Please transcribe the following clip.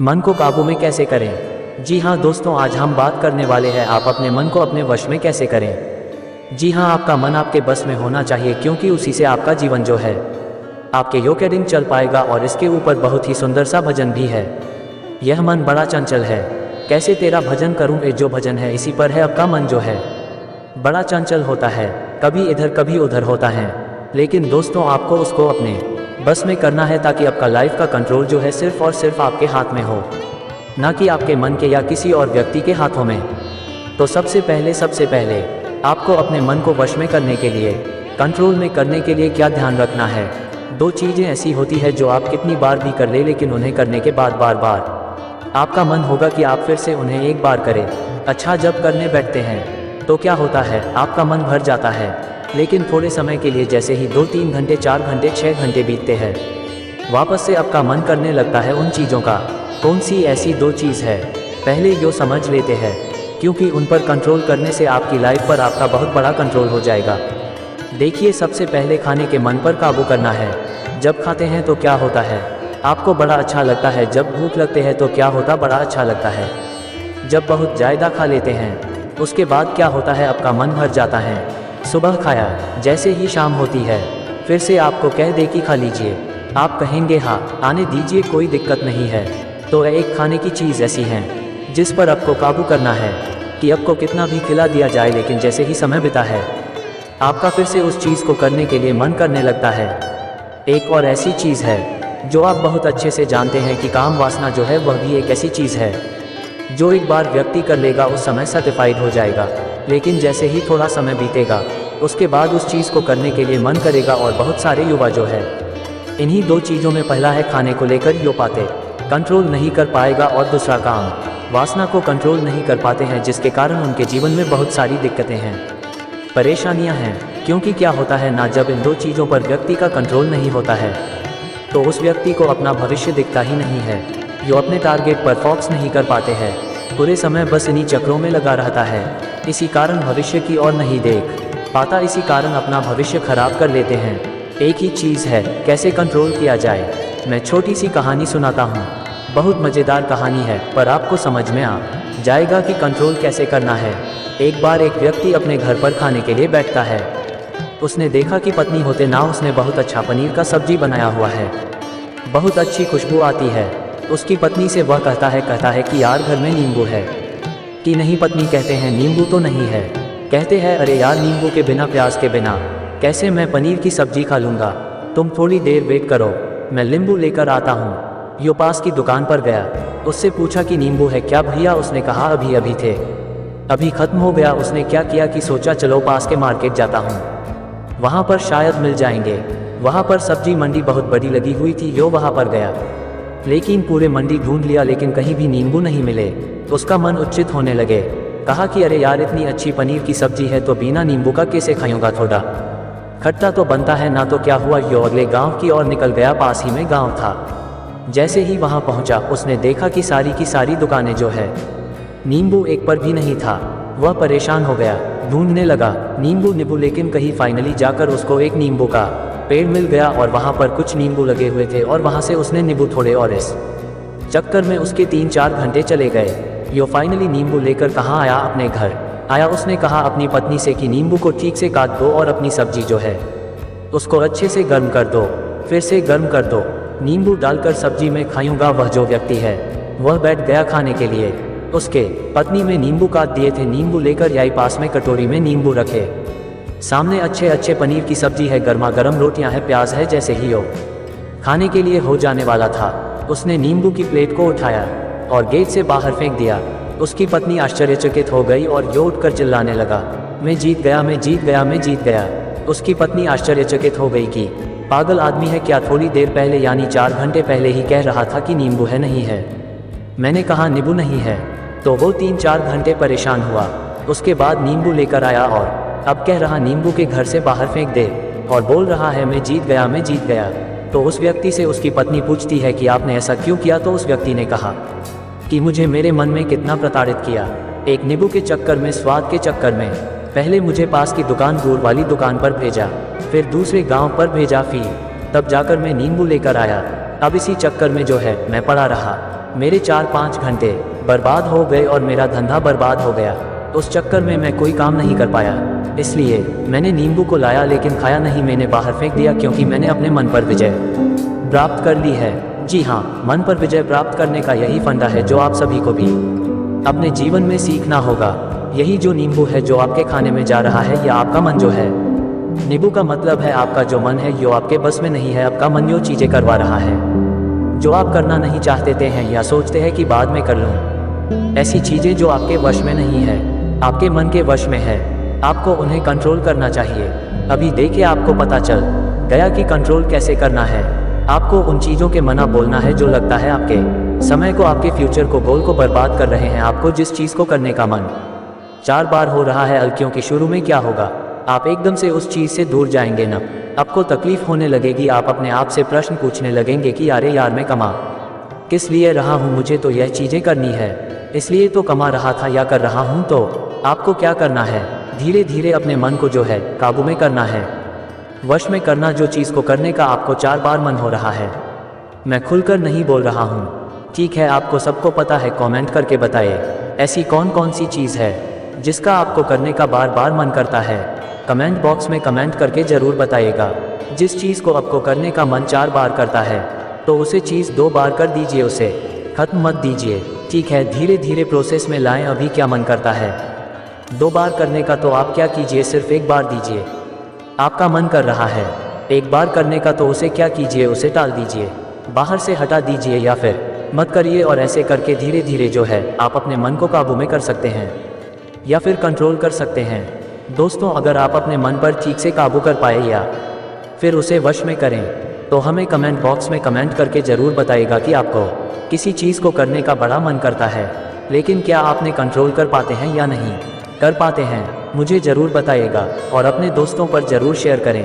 मन को काबू में कैसे करें। जी हाँ दोस्तों, आज हम बात करने वाले हैं आप अपने मन को अपने वश में कैसे करें। जी हाँ, आपका मन आपके बस में होना चाहिए, क्योंकि उसी से आपका जीवन जो है आपके योकेडिंग चल पाएगा। और इसके ऊपर बहुत ही सुंदर सा भजन भी है। यह मन बड़ा चंचल है, कैसे तेरा भजन करूं। ये जो भजन है इसी पर है। आपका मन जो है बड़ा चंचल होता है, कभी इधर कभी उधर होता है। लेकिन दोस्तों, आपको उसको अपने बस में करना है, ताकि आपका लाइफ का कंट्रोल जो है सिर्फ और सिर्फ आपके हाथ में हो, ना कि आपके मन के या किसी और व्यक्ति के हाथों में। तो सबसे पहले आपको अपने मन को वश में करने के लिए, कंट्रोल में करने के लिए क्या ध्यान रखना है। दो चीज़ें ऐसी होती है जो आप कितनी बार भी कर ले, लेकिन उन्हें करने के बाद बार बार आपका मन होगा कि आप फिर से उन्हें एक बार करें। अच्छा, जब करने बैठते हैं तो क्या होता है, आपका मन भर जाता है, लेकिन थोड़े समय के लिए, जैसे ही 2-3 घंटे, 4 घंटे, 6 घंटे बीतते हैं, वापस से आपका मन करने लगता है उन चीज़ों का। कौन सी ऐसी दो चीज़ है, पहले यो समझ लेते हैं, क्योंकि उन पर कंट्रोल करने से आपकी लाइफ पर आपका बहुत बड़ा कंट्रोल हो जाएगा। देखिए, सबसे पहले खाने के मन पर काबू करना है। जब खाते हैं तो क्या होता है, आपको बड़ा अच्छा लगता है। जब भूख लगते हैं तो क्या होता, बड़ा अच्छा लगता है। जब बहुत ज़्यादा खा लेते हैं उसके बाद क्या होता है, आपका मन भर जाता है। सुबह खाया, जैसे ही शाम होती है फिर से आपको कह दे कि खा लीजिए, आप कहेंगे हाँ आने दीजिए, कोई दिक्कत नहीं है। तो एक खाने की चीज़ ऐसी है जिस पर आपको काबू करना है कि आपको कितना भी खिला दिया जाए, लेकिन जैसे ही समय बीता है आपका फिर से उस चीज़ को करने के लिए मन करने लगता है। एक और ऐसी चीज़ है जो आप बहुत अच्छे से जानते हैं कि काम वासना जो है वह भी एक ऐसी चीज़ है जो एक बार व्यक्ति कर लेगा उस समय सर्टिफाइड हो जाएगा, लेकिन जैसे ही थोड़ा समय बीतेगा उसके बाद उस चीज़ को करने के लिए मन करेगा। और बहुत सारे युवा जो है इन्हीं दो चीज़ों में, पहला है खाने को लेकर यो पाते कंट्रोल नहीं कर पाएगा, और दूसरा काम वासना को कंट्रोल नहीं कर पाते हैं, जिसके कारण उनके जीवन में बहुत सारी दिक्कतें हैं, परेशानियां हैं। क्योंकि क्या होता है ना, जब इन दो चीज़ों पर व्यक्ति का कंट्रोल नहीं होता है तो उस व्यक्ति को अपना भविष्य दिखता ही नहीं है। जो अपने टारगेट पर फोकस नहीं कर पाते हैं, पूरे समय बस इन्हीं चक्रों में लगा रहता है। इसी कारण भविष्य की ओर नहीं देख पाता, इसी कारण अपना भविष्य खराब कर लेते हैं। एक ही चीज़ है, कैसे कंट्रोल किया जाए। मैं छोटी सी कहानी सुनाता हूँ, बहुत मज़ेदार कहानी है, पर आपको समझ में आ जाएगा कि कंट्रोल कैसे करना है। एक बार एक व्यक्ति अपने घर पर खाने के लिए बैठता है। उसने देखा कि पत्नी होते ना उसने बहुत अच्छा पनीर का सब्जी बनाया हुआ है, बहुत अच्छी खुशबू आती है। उसकी पत्नी से वह कहता है कि यार घर में नींबू है कि नहीं। पत्नी कहते हैं नींबू तो नहीं है। कहते हैं अरे यार, नींबू के बिना, प्याज के बिना कैसे मैं पनीर की सब्जी खा लूँगा, तुम थोड़ी देर वेट करो, मैं नींबू लेकर आता हूँ। यो पास की दुकान पर गया, उससे पूछा कि नींबू है क्या भैया। उसने कहा अभी अभी थे, अभी ख़त्म हो गया। उसने क्या किया कि सोचा चलो पास के मार्केट जाता हूँ, वहाँ पर शायद मिल जाएंगे। वहाँ पर सब्जी मंडी बहुत बड़ी लगी हुई थी। यो वहाँ पर गया, लेकिन पूरे मंडी ढूंढ लिया, लेकिन कहीं भी नींबू नहीं मिले। तो उसका मन उत्चित होने लगे, कहा कि अरे यार, इतनी अच्छी पनीर की सब्जी है तो बिना नींबू का कैसे खाऊंगा, थोड़ा खट्टा तो बनता है ना। तो क्या हुआ, यो अगले गांव की ओर निकल गया, पास ही में गांव था। जैसे ही वहां पहुंचा उसने देखा कि सारी की सारी दुकानें जो है नींबू एक पर भी नहीं था। वह परेशान हो गया, ढूंढने लगा नींबू, लेकिन कहीं फाइनली जाकर उसको एक नींबू का पेड़ मिल गया, और वहाँ पर कुछ नींबू लगे हुए थे, और वहाँ से उसने नींबू थोड़े, और इस चक्कर में उसके 3-4 घंटे चले गए। यो फाइनली नींबू लेकर कहाँ आया, अपने घर आया। उसने कहा अपनी पत्नी से कि नींबू को ठीक से काट दो और अपनी सब्जी जो है उसको अच्छे से गर्म कर दो, फिर से गर्म कर दो, नींबू डालकर सब्जी में खाऊंगा। वह जो व्यक्ति है वह बैठ गया खाने के लिए। उसके पत्नी में नींबू काट दिए थे, नींबू लेकर आई, पास में कटोरी में नींबू रखे, सामने अच्छे पनीर की सब्जी है, गर्मा गर्म रोटियां है, प्याज है। जैसे ही यो खाने के लिए हो जाने वाला था, उसने नींबू की प्लेट को उठाया और गेट से बाहर फेंक दिया। उसकी पत्नी आश्चर्यचकित हो गई और यो उठकर चिल्लाने लगा, मैं जीत गया, मैं जीत गया, मैं जीत गया। उसकी पत्नी आश्चर्यचकित हो गई कि पागल आदमी है क्या, थोड़ी देर पहले यानी 4 घंटे पहले ही कह रहा था कि नींबू है, नहीं है, मैंने कहा नींबू नहीं है। तो वो 3-4 घंटे परेशान हुआ, उसके बाद नींबू लेकर आया और अब कह रहा नींबू के घर से बाहर फेंक दे, और बोल रहा है मैं जीत गया, मैं जीत गया। तो उस व्यक्ति से उसकी पत्नी पूछती है कि आपने ऐसा क्यों किया। तो उस व्यक्ति ने कहा कि मुझे मेरे मन में कितना प्रताड़ित किया, एक नींबू के चक्कर में, स्वाद के चक्कर में। पहले मुझे पास की दुकान, दूर वाली दुकान पर भेजा, फिर दूसरे गांव पर भेजा, फिर तब जाकर मैं नींबू लेकर आया। अब इसी चक्कर में जो है मैं पड़ा रहा। मेरे 4-5 घंटे बर्बाद हो गए और मेरा धंधा बर्बाद हो गया। उस चक्कर में मैं कोई काम नहीं कर पाया। इसलिए मैंने नींबू को लाया लेकिन खाया नहीं, मैंने बाहर फेंक दिया क्योंकि मैंने अपने मन पर विजय प्राप्त कर ली है। जी हाँ, मन पर विजय प्राप्त करने का यही फंडा है जो आप सभी को भी अपने जीवन में सीखना होगा। यही जो नींबू है जो आपके खाने में जा रहा है या आपका मन जो है, नींबू का मतलब है आपका जो मन है यो आपके बस में नहीं है। आपका मन यो चीज़ें करवा रहा है जो आप करना नहीं चाहते थे हैं या सोचते हैं कि बाद में कर लूँ। ऐसी चीज़ें जो आपके वश में नहीं है, आपके मन के वश में है, आपको उन्हें कंट्रोल करना चाहिए। अभी देखिए आपको पता चल गया कि कंट्रोल कैसे करना है। आपको उन चीज़ों के मना बोलना है जो लगता है आपके समय को, आपके फ्यूचर को, गोल को बर्बाद कर रहे हैं। आपको जिस चीज़ को करने का मन 4 बार हो रहा है क्योंकि शुरू में क्या होगा, आप एकदम से उस चीज़ से दूर जाएंगे ना, आपको तकलीफ होने लगेगी। आप अपने आप से प्रश्न पूछने लगेंगे कि अरे यार मैं कमा किस लिए रहा हूँ, मुझे तो यह चीज़ें करनी है इसलिए तो कमा रहा था या कर रहा हूँ। तो आपको क्या करना है, धीरे धीरे अपने मन को जो है काबू में करना है, वश में करना। जो चीज़ को करने का आपको 4 बार मन हो रहा है, मैं खुलकर नहीं बोल रहा हूँ, ठीक है, आपको सबको पता है। कमेंट करके बताइए ऐसी कौन कौन सी चीज़ है जिसका आपको करने का बार बार मन करता है। कमेंट बॉक्स में कमेंट करके ज़रूर बताइएगा। जिस चीज़ को आपको करने का मन 4 बार करता है तो उसे चीज़ 2 बार कर दीजिए, उसे खत्म मत दीजिए, ठीक है। धीरे धीरे प्रोसेस में लाएं। अभी क्या मन करता है 2 बार करने का, तो आप क्या कीजिए, सिर्फ 1 बार दीजिए। आपका मन कर रहा है 1 बार करने का, तो उसे क्या कीजिए, उसे टाल दीजिए, बाहर से हटा दीजिए या फिर मत करिए। और ऐसे करके धीरे धीरे जो है आप अपने मन को काबू में कर सकते हैं या फिर कंट्रोल कर सकते हैं। दोस्तों, अगर आप अपने मन पर ठीक से काबू कर पाए या फिर उसे वश में करें तो हमें कमेंट बॉक्स में कमेंट करके ज़रूर बताइएगा कि आपको किसी चीज़ को करने का बड़ा मन करता है, लेकिन क्या आपने कंट्रोल कर पाते हैं या नहीं कर पाते हैं। मुझे ज़रूर बताइएगा और अपने दोस्तों पर ज़रूर शेयर करें।